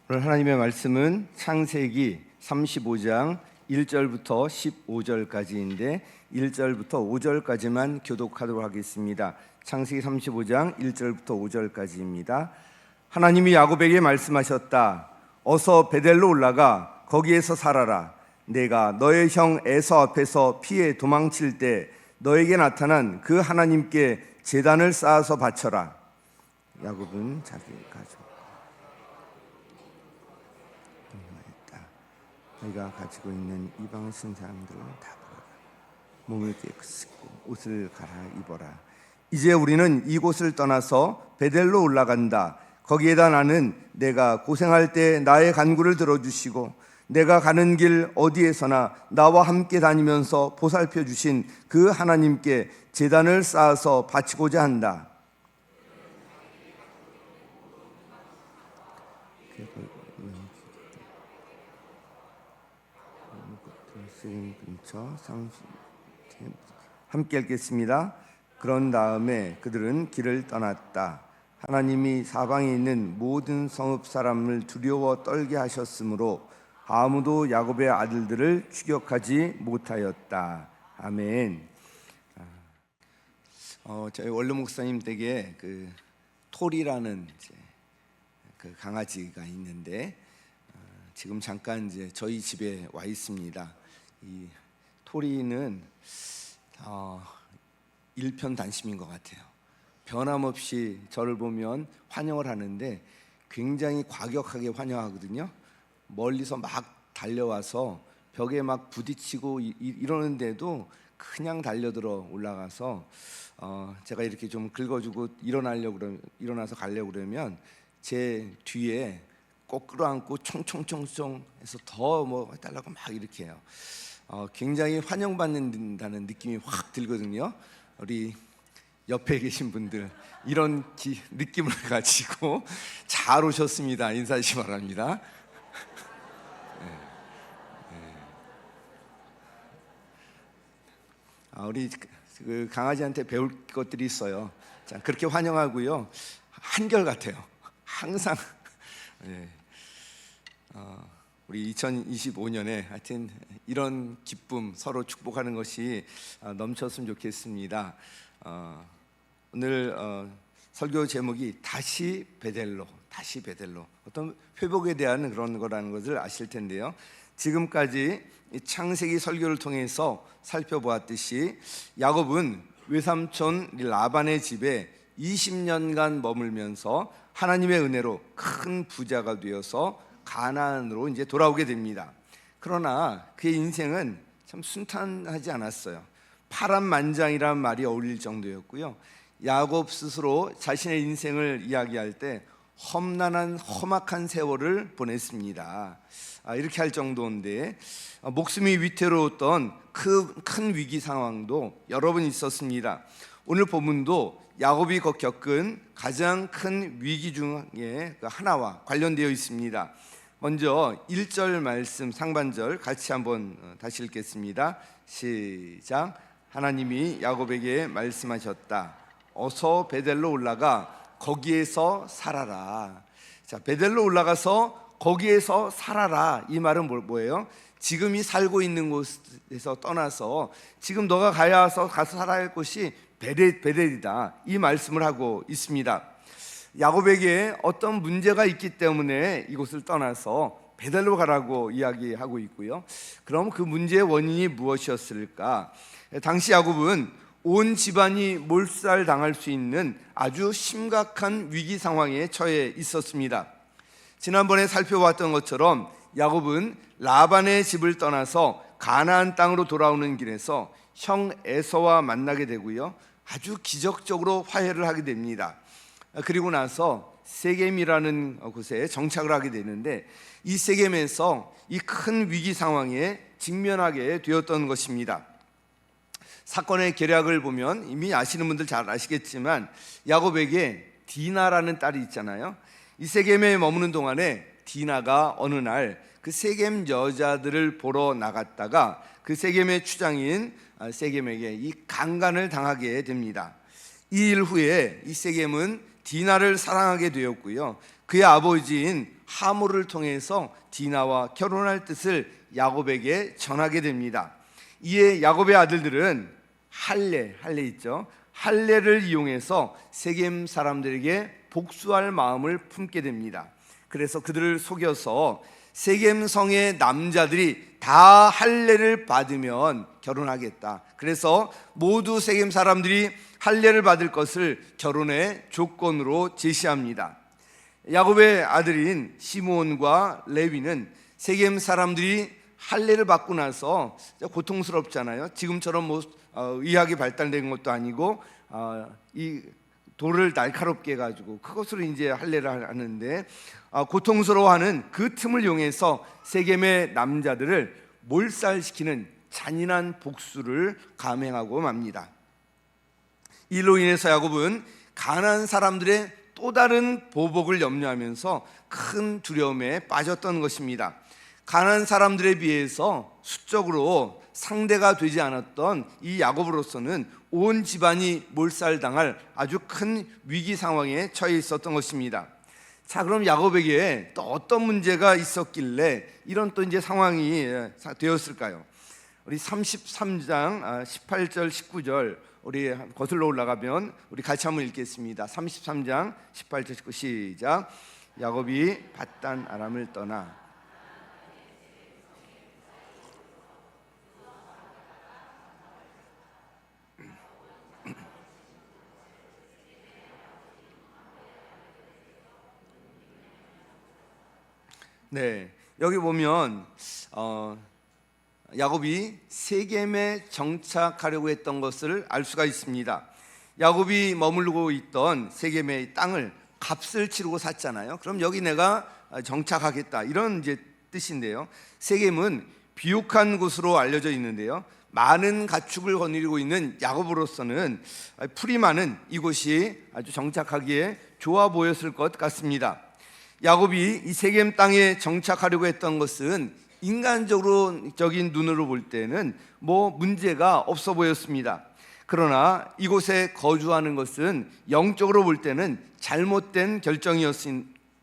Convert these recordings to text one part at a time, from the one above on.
오늘 하나님의 말씀은 창세기 35장 1절부터 15절까지인데 1절부터 5절까지만 교독하도록 하겠습니다. 창세기 35장 1절부터 5절까지입니다. 하나님이 야곱에게 말씀하셨다. 어서 베델로 올라가 거기에서 살아라. 내가 너의 형 에서 앞에서 피해 도망칠 때 너에게 나타난 그 하나님께 제단을 쌓아서 바쳐라. 야곱은 자기 가족 너희가 가지고 있는 이방을 쓴 사람들을 다 보라. 몸을 깨끗고 옷을 갈아입어라. 이제 우리는 이곳을 떠나서 베델로 올라간다. 거기에다 나는 내가 고생할 때 나의 간구를 들어주시고 내가 가는 길 어디에서나 나와 함께 다니면서 보살펴 주신 그 하나님께 제단을 쌓아서 바치고자 한다. 근처 함께 읽겠습니다. 그런 다음에 그들은 길을 떠났다. 하나님이 사방에 있는 모든 성읍 사람을 두려워 떨게 하셨으므로 아무도 야곱의 아들들을 추격하지 못하였다. 아멘. 저희 원로 목사님 댁에 그 톨이라는 그 강아지가 있는데 지금 잠깐 이제 저희 집에 와 있습니다. 이 토리는 일편단심인 것 같아요. 변함없이 저를 보면 환영을 하는데 굉장히 과격하게 환영하거든요. 멀리서 막 달려와서 벽에 막 부딪히고 이러는데도 그냥 달려들어 올라가서 제가 이렇게 좀 긁어주고 일어나서 가려고 그러면 제 뒤에 꼭 끌어안고 총총총총 해서 더 뭐 해달라고 막 이렇게 해요. 굉장히 환영받는다는 느낌이 확 들거든요. 우리 옆에 계신 분들 이런 느낌을 가지고 잘 오셨습니다. 인사하시기 바랍니다. 우리 그 강아지한테 배울 것들이 있어요. 자, 그렇게 환영하고요. 한결같아요. 항상. 우리 2025년에 하여튼 이런 기쁨 서로 축복하는 것이 넘쳤으면 좋겠습니다. 오늘 설교 제목이 다시 베델로, 다시 베델로. 어떤 회복에 대한 그런 거라는 것을 아실 텐데요. 지금까지 창세기 설교를 통해서 살펴보았듯이 야곱은 외삼촌 라반의 집에 20년간 머물면서 하나님의 은혜로 큰 부자가 되어서 가나안으로 이제 돌아오게 됩니다. 그러나 그의 인생은 참 순탄하지 않았어요. 파란만장이라는 말이 어울릴 정도였고요. 야곱 스스로 자신의 인생을 이야기할 때 험난한 험악한 세월을 보냈습니다. 이렇게 할 정도인데 목숨이 위태로웠던 큰 위기 상황도 여러 번 있었습니다. 오늘 본문도 야곱이 겪은 가장 큰 위기 중에 하나와 관련되어 있습니다. 먼저 1절 말씀 상반절 같이 한번 다시 읽겠습니다. 시작. 하나님이 야곱에게 말씀하셨다. 어서 베델로 올라가 거기에서 살아라. 자, 베델로 올라가서 거기에서 살아라. 이 말은 뭐예요? 지금이 살고 있는 곳에서 떠나서 지금 너가 가서 살아야 할 곳이 베델이다. 이 말씀을 하고 있습니다. 야곱에게 어떤 문제가 있기 때문에 이곳을 떠나서 베델로 가라고 이야기하고 있고요. 그럼 그 문제의 원인이 무엇이었을까? 당시 야곱은 온 집안이 몰살당할 수 있는 아주 심각한 위기 상황에 처해 있었습니다. 지난번에 살펴봤던 것처럼 야곱은 라반의 집을 떠나서 가나안 땅으로 돌아오는 길에서 형 에서와 만나게 되고요. 아주 기적적으로 화해를 하게 됩니다. 그리고 나서 세겜이라는 곳에 정착을 하게 되는데 이 세겜에서 이 큰 위기 상황에 직면하게 되었던 것입니다. 사건의 계략을 보면 이미 아시는 분들 잘 아시겠지만 야곱에게 디나라는 딸이 있잖아요. 이 세겜에 머무는 동안에 디나가 어느 날 그 세겜 여자들을 보러 나갔다가 그 세겜의 추장인 세겜에게 이 강간을 당하게 됩니다. 이 일 후에 이 세겜은 디나를 사랑하게 되었고요. 그의 아버지인 하모를 통해서 디나와 결혼할 뜻을 야곱에게 전하게 됩니다. 이에 야곱의 아들들은 할례 있죠. 할례를 이용해서 세겜 사람들에게 복수할 마음을 품게 됩니다. 그래서 그들을 속여서 세겜 성의 남자들이 다 할례를 받으면 결혼하겠다. 그래서 모두 세겜 사람들이 할례를 받을 것을 결혼의 조건으로 제시합니다. 야곱의 아들인 시므온과 레위는 세겜 사람들이 할례를 받고 나서 고통스럽잖아요. 지금처럼 의학이 발달된 것도 아니고 이 돌을 날카롭게 해가지고 그것으로 이제 할례를 하는데 고통스러워하는 그 틈을 이용해서 세겜의 남자들을 몰살시키는 잔인한 복수를 감행하고 맙니다. 이로 인해서 야곱은 가나안 사람들의 또 다른 보복을 염려하면서 큰 두려움에 빠졌던 것입니다. 가나안 사람들에 비해서 수적으로 상대가 되지 않았던 이 야곱으로서는 온 집안이 몰살당할 아주 큰 위기 상황에 처해 있었던 것입니다. 자, 그럼 야곱에게 또 어떤 문제가 있었길래 이런 또 이제 상황이 되었을까요? 우리 33장 18절 19절 우리 거슬러 올라가면 우리 같이 한번 읽겠습니다. 33장 18절 19 시작. 야곱이 밧단 아람을 떠나 네, 여기 보면 야곱이 세겜에 정착하려고 했던 것을 알 수가 있습니다. 야곱이 머물고 있던 세겜의 땅을 값을 치르고 샀잖아요. 그럼 여기 내가 정착하겠다, 이런 이제 뜻인데요. 세겜은 비옥한 곳으로 알려져 있는데요. 많은 가축을 거느리고 있는 야곱으로서는 풀이 많은 이곳이 아주 정착하기에 좋아 보였을 것 같습니다. 야곱이 이 세겜 땅에 정착하려고 했던 것은 인간적인 눈으로 볼 때는 문제가 없어 보였습니다. 그러나 이곳에 거주하는 것은 영적으로 볼 때는 잘못된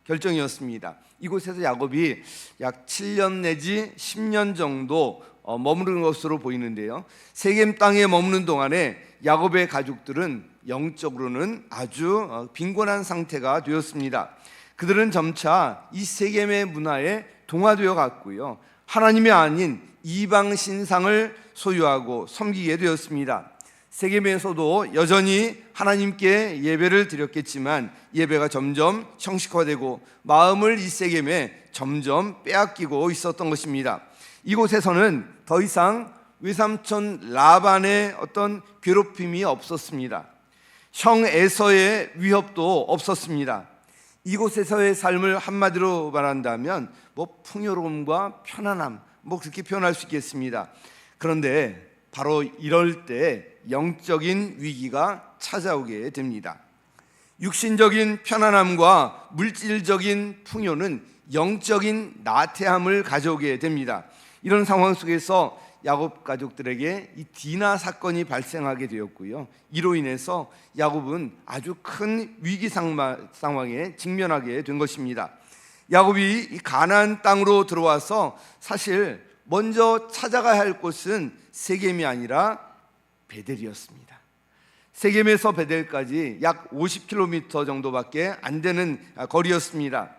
결정이었습니다. 이곳에서 야곱이 약 7년 내지 10년 정도 머무른 것으로 보이는데요. 세겜 땅에 머무는 동안에 야곱의 가족들은 영적으로는 아주 빈곤한 상태가 되었습니다. 그들은 점차 이 세겜의 문화에 동화되어 갔고요, 하나님이 아닌 이방 신상을 소유하고 섬기게 되었습니다. 세겜에서도 여전히 하나님께 예배를 드렸겠지만 예배가 점점 형식화되고 마음을 이 세겜에 점점 빼앗기고 있었던 것입니다. 이곳에서는 더 이상 외삼촌 라반의 어떤 괴롭힘이 없었습니다. 형 에서의 위협도 없었습니다. 이곳에서의 삶을 한마디로 말한다면 풍요로움과 편안함, 그렇게 표현할 수 있겠습니다. 그런데 바로 이럴 때 영적인 위기가 찾아오게 됩니다. 육신적인 편안함과 물질적인 풍요는 영적인 나태함을 가져오게 됩니다. 이런 상황 속에서 야곱 가족들에게 이 디나 사건이 발생하게 되었고요, 이로 인해서 야곱은 아주 큰 위기 상황에 직면하게 된 것입니다. 야곱이 이 가나안 땅으로 들어와서 사실 먼저 찾아가야 할 곳은 세겜이 아니라 베델이었습니다. 세겜에서 베델까지 약 50km 정도밖에 안 되는 거리였습니다.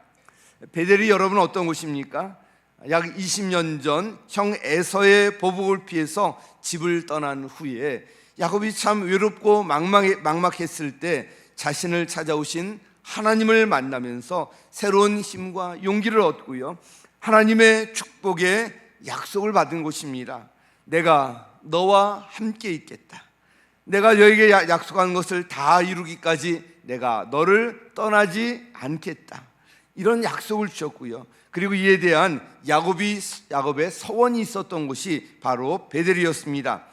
베델이 여러분 어떤 곳입니까? 약 20년 전 형 에서의 보복을 피해서 집을 떠난 후에 야곱이 참 외롭고 막막했을 때 자신을 찾아오신 하나님을 만나면서 새로운 힘과 용기를 얻고요, 하나님의 축복의 약속을 받은 곳입니다. 내가 너와 함께 있겠다. 내가 너에게 약속한 것을 다 이루기까지 내가 너를 떠나지 않겠다. 이런 약속을 주셨고요, 그리고 이에 대한 야곱의 서원이 있었던 곳이 바로 베델이었습니다.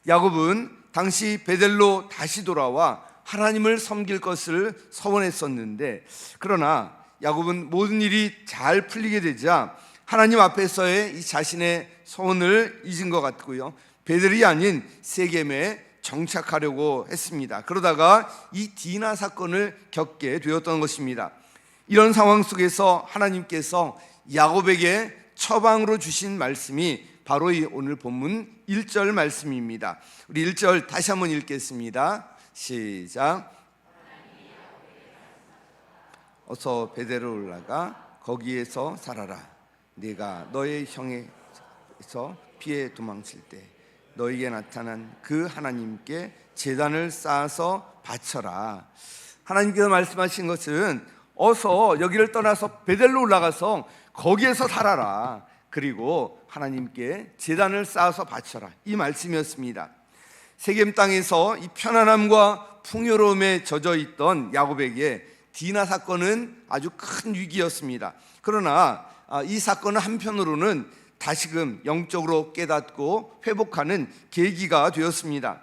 야곱은 당시 베델로 다시 돌아와 하나님을 섬길 것을 서원했었는데, 그러나 야곱은 모든 일이 잘 풀리게 되자 하나님 앞에서의 이 자신의 소원을 잊은 것 같고요, 베델이 아닌 세겜에 정착하려고 했습니다. 그러다가 이 디나 사건을 겪게 되었던 것입니다. 이런 상황 속에서 하나님께서 야곱에게 처방으로 주신 말씀이 바로 이 오늘 본문 1절 말씀입니다. 우리 1절 다시 한번 읽겠습니다. 시작. 어서 베델로 올라가 거기에서 살아라. 네가 너의 형에서 피해 도망칠 때 너에게 나타난 그 하나님께 제단을 쌓아서 바쳐라. 하나님께서 말씀하신 것은 어서 여기를 떠나서 베델로 올라가서 거기에서 살아라. 그리고 하나님께 제단을 쌓아서 바쳐라. 이 말씀이었습니다. 세겜 땅에서 이 편안함과 풍요로움에 젖어 있던 야곱에게 디나 사건은 아주 큰 위기였습니다. 그러나 이 사건은 한편으로는 다시금 영적으로 깨닫고 회복하는 계기가 되었습니다.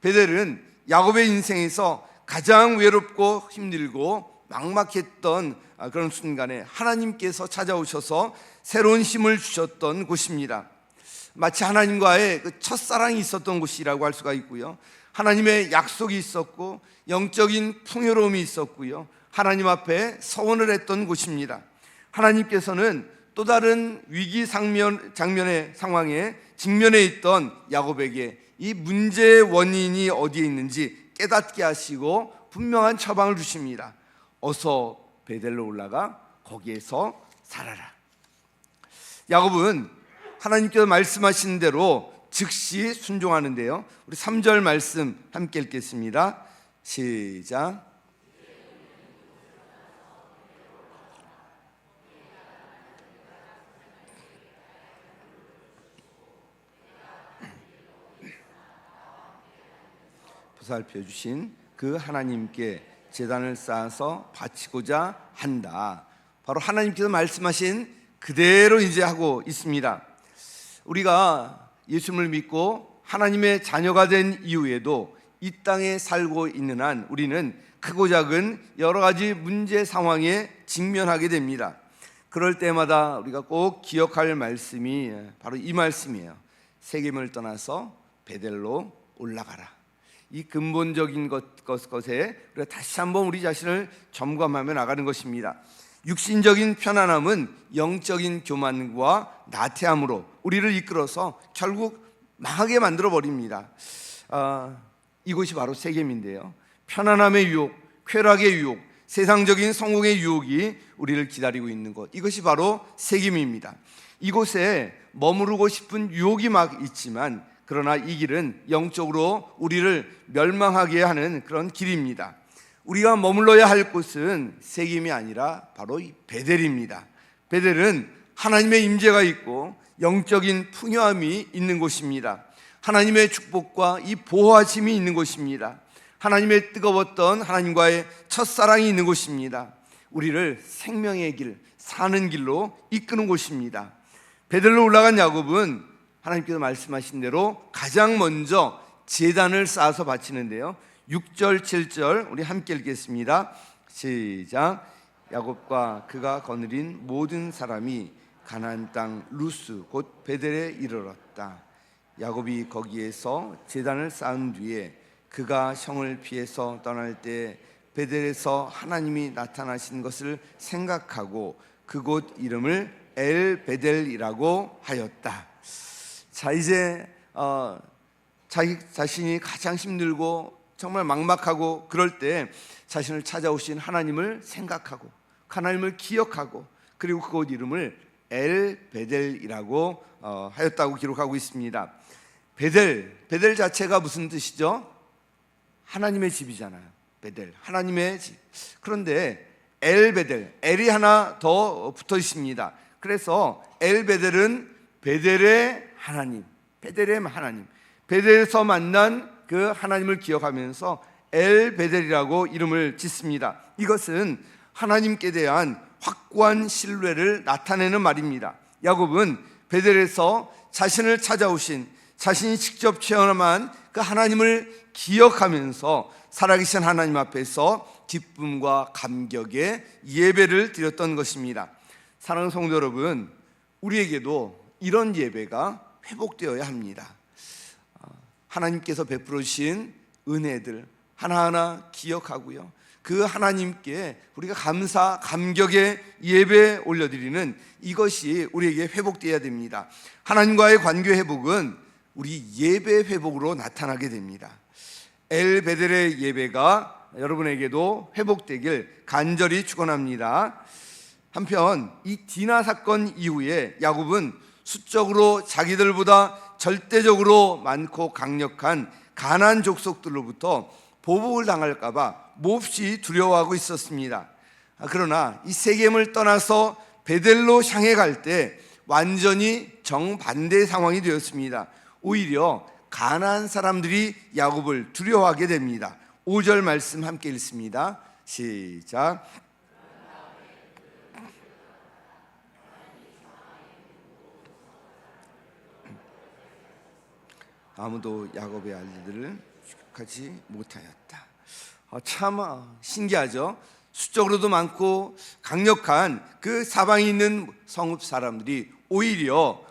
베델은 야곱의 인생에서 가장 외롭고 힘들고 막막했던 그런 순간에 하나님께서 찾아오셔서 새로운 힘을 주셨던 곳입니다. 마치 하나님과의 그 첫사랑이 있었던 곳이라고 할 수가 있고요, 하나님의 약속이 있었고 영적인 풍요로움이 있었고요, 하나님 앞에 서원을 했던 곳입니다. 하나님께서는 또 다른 위기 장면의 상황에 직면해 있던 야곱에게 이 문제의 원인이 어디에 있는지 깨닫게 하시고 분명한 처방을 주십니다. 어서 베델로 올라가 거기에서 살아라. 야곱은 하나님께서 말씀하신 대로 즉시 순종하는데요, 우리 3절 말씀 함께 읽겠습니다. 시작. 보살펴 주신 그 하나님께 제단을 쌓아서 바치고자 한다. 바로 하나님께서 말씀하신 그대로 이제 하고 있습니다. 우리가 예수님을 믿고 하나님의 자녀가 된 이후에도 이 땅에 살고 있는 한 우리는 크고 작은 여러 가지 문제 상황에 직면하게 됩니다. 그럴 때마다 우리가 꼭 기억할 말씀이 바로 이 말씀이에요. 세겜을 떠나서 베델로 올라가라. 이 근본적인 것에 우리가 다시 한번 우리 자신을 점검하며 나가는 것입니다. 육신적인 편안함은 영적인 교만과 나태함으로 우리를 이끌어서 결국 망하게 만들어 버립니다. 이곳이 바로 세겜인데요, 편안함의 유혹, 쾌락의 유혹, 세상적인 성공의 유혹이 우리를 기다리고 있는 곳, 이것이 바로 세겜입니다. 이곳에 머무르고 싶은 유혹이 막 있지만 그러나 이 길은 영적으로 우리를 멸망하게 하는 그런 길입니다. 우리가 머물러야 할 곳은 세겜이 아니라 바로 이 베델입니다. 베델은 하나님의 임재가 있고 영적인 풍요함이 있는 곳입니다. 하나님의 축복과 이 보호하심이 있는 곳입니다. 하나님의 뜨거웠던 하나님과의 첫사랑이 있는 곳입니다. 우리를 생명의 길, 사는 길로 이끄는 곳입니다. 베델로 올라간 야곱은 하나님께서 말씀하신 대로 가장 먼저 제단을 쌓아서 바치는데요, 6절 7절 우리 함께 읽겠습니다. 시작. 야곱과 그가 거느린 모든 사람이 가나안 땅 루스 곧 베델에 이르렀다. 야곱이 거기에서 제단을 쌓은 뒤에 그가 형을 피해서 떠날 때 베델에서 하나님이 나타나신 것을 생각하고 그곳 이름을 엘 베델이라고 하였다. 자, 이제 자기 자신이 가장 힘들고 정말 막막하고 그럴 때 자신을 찾아오신 하나님을 생각하고 하나님을 기억하고 그리고 그곳 이름을 엘 베델이라고 하였다고 기록하고 있습니다. 베델 자체가 무슨 뜻이죠? 하나님의 집이잖아요. 베델, 하나님의 집. 그런데 엘 베델, 엘이 하나 더 붙어 있습니다. 그래서 엘 베델은 베델의 하나님, 베델의 하나님, 베델에서 만난 그 하나님을 기억하면서 엘 베델이라고 이름을 짓습니다. 이것은 하나님께 대한 확고한 신뢰를 나타내는 말입니다. 야곱은 베델에서 자신을 찾아오신, 자신이 직접 체험한 그 하나님을 기억하면서 살아계신 하나님 앞에서 기쁨과 감격의 예배를 드렸던 것입니다. 사랑하는 성도 여러분, 우리에게도 이런 예배가 회복되어야 합니다. 하나님께서 베풀어 주신 은혜들 하나하나 기억하고요, 그 하나님께 우리가 감사, 감격의 예배 올려드리는 이것이 우리에게 회복되어야 됩니다. 하나님과의 관계 회복은 우리 예배 회복으로 나타나게 됩니다. 엘베델의 예배가 여러분에게도 회복되길 간절히 축원합니다. 한편 이 디나 사건 이후에 야곱은 수적으로 자기들보다 절대적으로 많고 강력한 가나안 족속들로부터 보복을 당할까 봐 몹시 두려워하고 있었습니다. 그러나 이 세겜을 떠나서 베델로 향해 갈 때 완전히 정반대 상황이 되었습니다. 오히려 가나안 사람들이 야곱을 두려워하게 됩니다. 5절 말씀 함께 읽습니다. 시작. 아무도 야곱의 아들들을 추격하지 못하였다. 참 신기하죠. 수적으로도 많고 강력한 그 사방에 있는 성읍 사람들이 오히려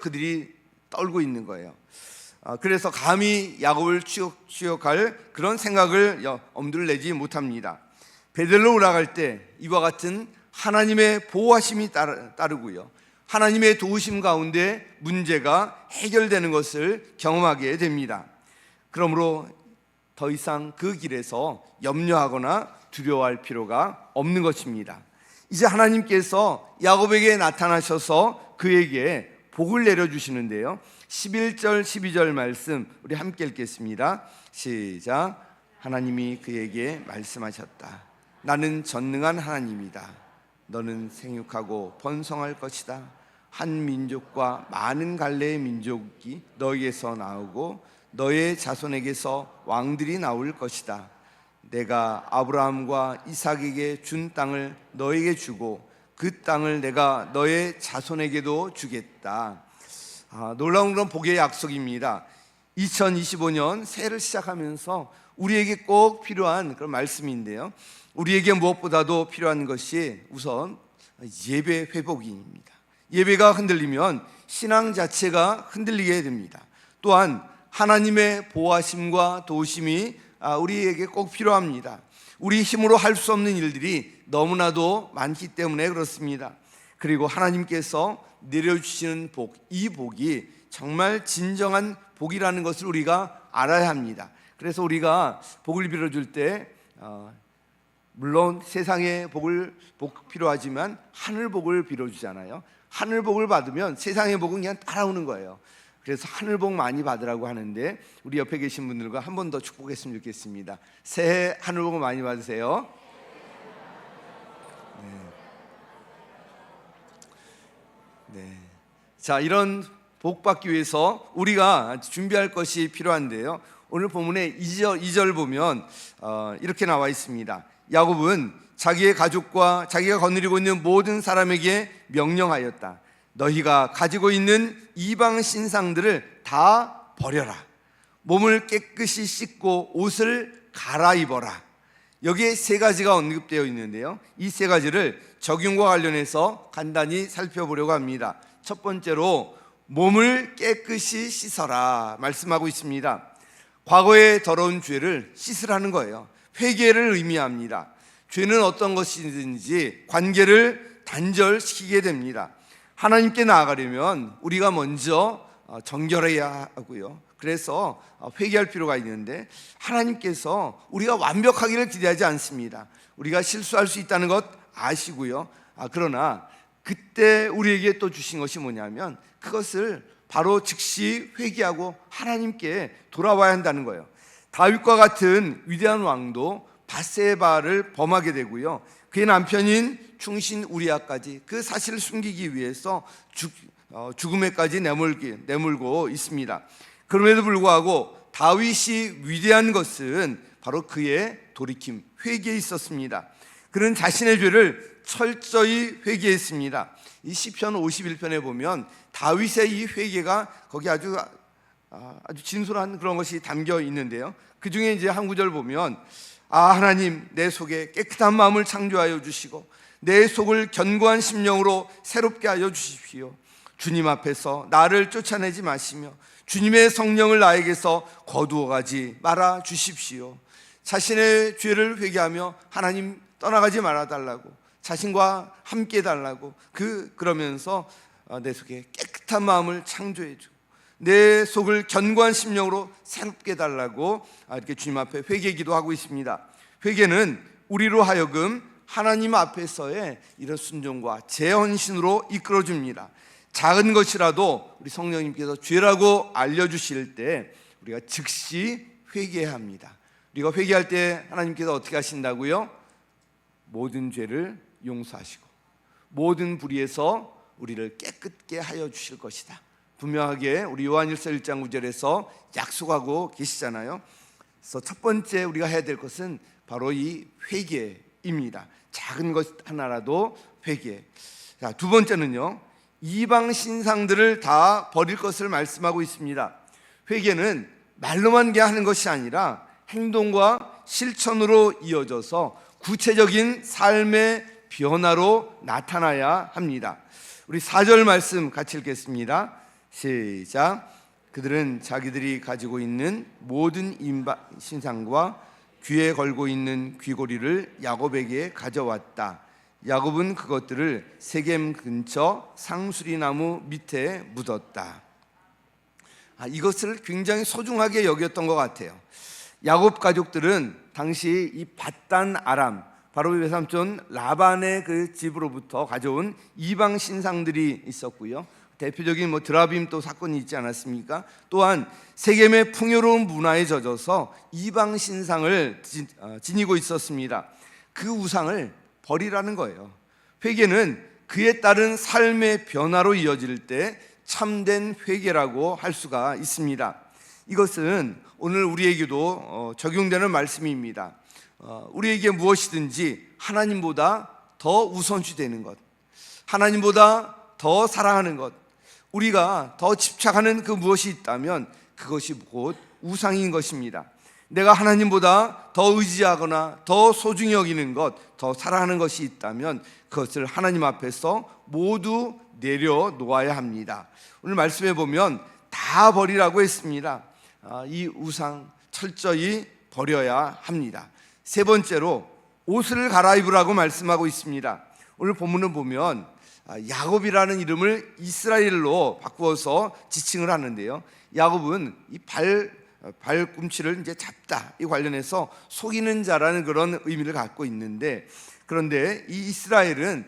그들이 떨고 있는 거예요. 그래서 감히 야곱을 추격할 그런 생각을 엄두를 내지 못합니다. 베델로 올라갈 때 이와 같은 하나님의 보호하심이 따르고요, 하나님의 도우심 가운데 문제가 해결되는 것을 경험하게 됩니다. 그러므로 더 이상 그 길에서 염려하거나 두려워할 필요가 없는 것입니다. 이제 하나님께서 야곱에게 나타나셔서 그에게 복을 내려주시는데요, 11절 12절 말씀 우리 함께 읽겠습니다. 시작. 하나님이 그에게 말씀하셨다. 나는 전능한 하나님이다. 너는 생육하고 번성할 것이다. 한 민족과 많은 갈래의 민족이 너에게서 나오고 너의 자손에게서 왕들이 나올 것이다. 내가 아브라함과 이삭에게 준 땅을 너에게 주고 그 땅을 내가 너의 자손에게도 주겠다. 놀라운 그런 복의 약속입니다. 2025년 새해를 시작하면서 우리에게 꼭 필요한 그런 말씀인데요, 우리에게 무엇보다도 필요한 것이 우선 예배 회복입니다. 예배가 흔들리면 신앙 자체가 흔들리게 됩니다. 또한 하나님의 보호하심과 도우심이 우리에게 꼭 필요합니다. 우리 힘으로 할 수 없는 일들이 너무나도 많기 때문에 그렇습니다. 그리고 하나님께서 내려주시는 복, 이 복이 정말 진정한 복이라는 것을 우리가 알아야 합니다. 그래서 우리가 복을 빌어줄 때 물론 세상의 복 필요하지만 하늘 복을 빌어주잖아요. 하늘 복을 받으면 세상의 복은 그냥 따라오는 거예요. 그래서 하늘 복 많이 받으라고 하는데 우리 옆에 계신 분들과 한 번 더 축복했으면 좋겠습니다. 새해 하늘 복 많이 받으세요. 네. 자, 이런 복 받기 위해서 우리가 준비할 것이 필요한데요, 오늘 본문의 2절 보면 이렇게 나와 있습니다. 야곱은 자기의 가족과 자기가 거느리고 있는 모든 사람에게 명령하였다. 너희가 가지고 있는 이방 신상들을 다 버려라. 몸을 깨끗이 씻고 옷을 갈아입어라. 여기에 세 가지가 언급되어 있는데요, 이 세 가지를 적용과 관련해서 간단히 살펴보려고 합니다. 첫 번째로 몸을 깨끗이 씻어라 말씀하고 있습니다. 과거의 더러운 죄를 씻으라는 거예요. 회개를 의미합니다. 죄는 어떤 것이든지 관계를 단절시키게 됩니다. 하나님께 나아가려면 우리가 먼저 정결해야 하고요, 그래서 회개할 필요가 있는데 하나님께서 우리가 완벽하기를 기대하지 않습니다. 우리가 실수할 수 있다는 것 아시고요, 그러나 그때 우리에게 또 주신 것이 뭐냐면 그것을 바로 즉시 회개하고 하나님께 돌아와야 한다는 거예요. 다윗과 같은 위대한 왕도 밧세바를 범하게 되고요, 그의 남편인 충신 우리아까지 그 사실을 숨기기 위해서 죽음에까지 내몰고 있습니다. 그럼에도 불구하고 다윗이 위대한 것은 바로 그의 돌이킴, 회개에 있었습니다. 그는 자신의 죄를 철저히 회개했습니다. 이 시편 51편에 보면 다윗의 이 회개가 거기 아주 진솔한 그런 것이 담겨 있는데요, 그 중에 이제 한 구절 보면 하나님, 내 속에 깨끗한 마음을 창조하여 주시고 내 속을 견고한 심령으로 새롭게 하여 주십시오. 주님 앞에서 나를 쫓아내지 마시며 주님의 성령을 나에게서 거두어 가지 말아 주십시오. 자신의 죄를 회개하며 하나님 떠나가지 말아달라고, 자신과 함께 해달라고, 그러면서 내 속에 깨끗한 마음을 창조해주고 내 속을 견고한 심령으로 새롭게 해달라고 이렇게 주님 앞에 회개 기도하고 있습니다. 회개는 우리로 하여금 하나님 앞에서의 이런 순종과 재헌신으로 이끌어줍니다. 작은 것이라도 우리 성령님께서 죄라고 알려주실 때 우리가 즉시 회개해야 합니다. 우리가 회개할 때 하나님께서 어떻게 하신다고요? 모든 죄를 용서하시고 모든 불의에서 우리를 깨끗게 하여 주실 것이다. 분명하게 우리 요한일서 1장 9절에서 약속하고 계시잖아요. 그래서 첫 번째 우리가 해야 될 것은 바로 이 회개입니다. 작은 것 하나라도 회개. 자, 두 번째는요, 이방 신상들을 다 버릴 것을 말씀하고 있습니다. 회개는 말로만 하는 것이 아니라 행동과 실천으로 이어져서 구체적인 삶의 변화로 나타나야 합니다. 우리 4절 말씀 같이 읽겠습니다. 시작. 그들은 자기들이 가지고 있는 모든 신상과 귀에 걸고 있는 귀고리를 야곱에게 가져왔다. 야곱은 그것들을 세겜 근처 상수리나무 밑에 묻었다. 이것을 굉장히 소중하게 여겼던 것 같아요. 야곱 가족들은 당시 이 밧단 아람, 바로 외삼촌 라반의 그 집으로부터 가져온 이방 신상들이 있었고요. 대표적인 드라빔 또 사건이 있지 않았습니까? 또한 세겜의 풍요로운 문화에 젖어서 이방 신상을 지니고 있었습니다. 그 우상을 버리라는 거예요. 회개는 그에 따른 삶의 변화로 이어질 때 참된 회개라고 할 수가 있습니다. 이것은 오늘 우리에게도 적용되는 말씀입니다. 우리에게 무엇이든지 하나님보다 더 우선시 되는 것, 하나님보다 더 사랑하는 것, 우리가 더 집착하는 그 무엇이 있다면 그것이 곧 우상인 것입니다. 내가 하나님보다 더 의지하거나 더 소중히 여기는 것, 더 사랑하는 것이 있다면 그것을 하나님 앞에서 모두 내려놓아야 합니다. 오늘 말씀해 보면 다 버리라고 했습니다. 이 우상 철저히 버려야 합니다. 세 번째로 옷을 갈아입으라고 말씀하고 있습니다. 오늘 본문을 보면 야곱이라는 이름을 이스라엘로 바꾸어서 지칭을 하는데요. 야곱은 이 발꿈치를 이제 잡다, 이 관련해서 속이는 자라는 그런 의미를 갖고 있는데, 그런데 이 이스라엘은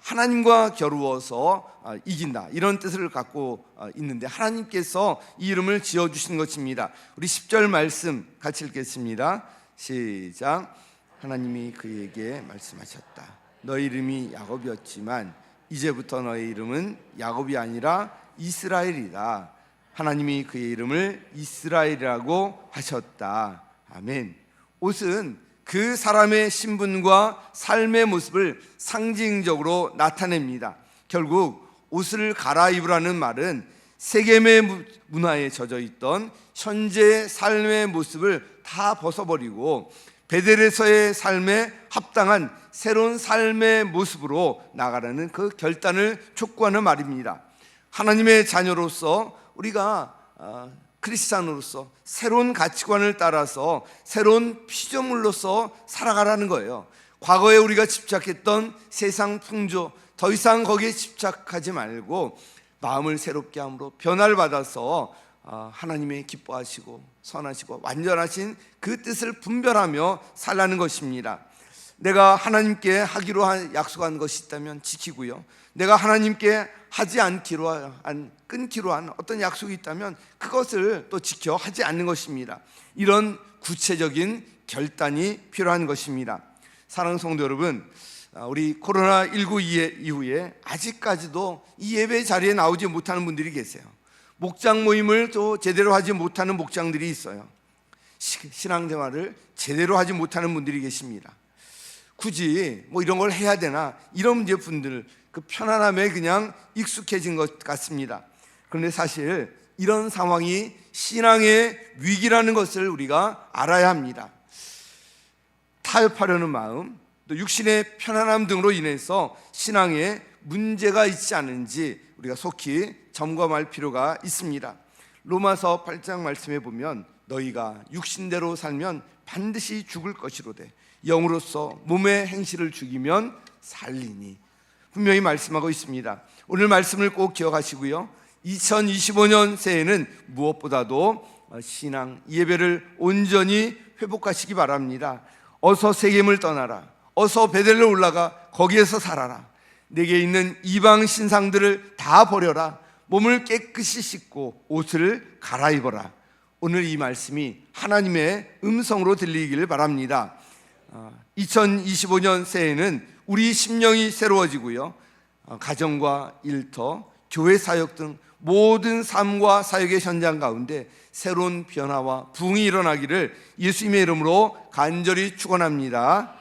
하나님과 겨루어서 이긴다, 이런 뜻을 갖고 있는데 하나님께서 이 이름을 지어주신 것입니다. 우리 10절 말씀 같이 읽겠습니다. 시작. 하나님이 그에게 말씀하셨다. 너의 이름이 야곱이었지만 이제부터 너의 이름은 야곱이 아니라 이스라엘이다. 하나님이 그의 이름을 이스라엘이라고 하셨다. 아멘. 옷은 그 사람의 신분과 삶의 모습을 상징적으로 나타냅니다. 결국 옷을 갈아입으라는 말은 세겜의 문화에 젖어 있던 현재 삶의 모습을 다 벗어버리고 베델에서의 삶에 합당한 새로운 삶의 모습으로 나가라는 그 결단을 촉구하는 말입니다. 하나님의 자녀로서 우리가 크리스찬으로서 새로운 가치관을 따라서 새로운 피조물로서 살아가라는 거예요. 과거에 우리가 집착했던 세상 풍조, 더 이상 거기에 집착하지 말고 마음을 새롭게 함으로 변화를 받아서 하나님의 기뻐하시고 선하시고 완전하신 그 뜻을 분별하며 살라는 것입니다. 내가 하나님께 하기로 약속한 것이 있다면 지키고요, 내가 하나님께 하지 않기로 끊기로 한 어떤 약속이 있다면 그것을 또 지켜 하지 않는 것입니다. 이런 구체적인 결단이 필요한 것입니다. 사랑하는 성도 여러분, 우리 코로나19 이후에 아직까지도 이 예배 자리에 나오지 못하는 분들이 계세요. 목장 모임을 또 제대로 하지 못하는 목장들이 있어요. 신앙생활을 제대로 하지 못하는 분들이 계십니다. 굳이 이런 걸 해야 되나, 이런 분들 그 편안함에 그냥 익숙해진 것 같습니다. 그런데 사실 이런 상황이 신앙의 위기라는 것을 우리가 알아야 합니다. 타협하려는 마음, 또 육신의 편안함 등으로 인해서 신앙에 문제가 있지 않은지 우리가 속히 점검할 필요가 있습니다. 로마서 8장 말씀해 보면 너희가 육신대로 살면 반드시 죽을 것이로되 영으로서 몸의 행실을 죽이면 살리니. 분명히 말씀하고 있습니다. 오늘 말씀을 꼭 기억하시고요, 2025년 새해에는 무엇보다도 신앙 예배를 온전히 회복하시기 바랍니다. 어서 세겜을 떠나라. 어서 베델로 올라가 거기에서 살아라. 내게 있는 이방 신상들을 다 버려라. 몸을 깨끗이 씻고 옷을 갈아입어라. 오늘 이 말씀이 하나님의 음성으로 들리기를 바랍니다. 2025년 새해에는 우리 심령이 새로워지고요, 가정과 일터, 교회 사역 등 모든 삶과 사역의 현장 가운데 새로운 변화와 부흥이 일어나기를 예수님의 이름으로 간절히 축원합니다.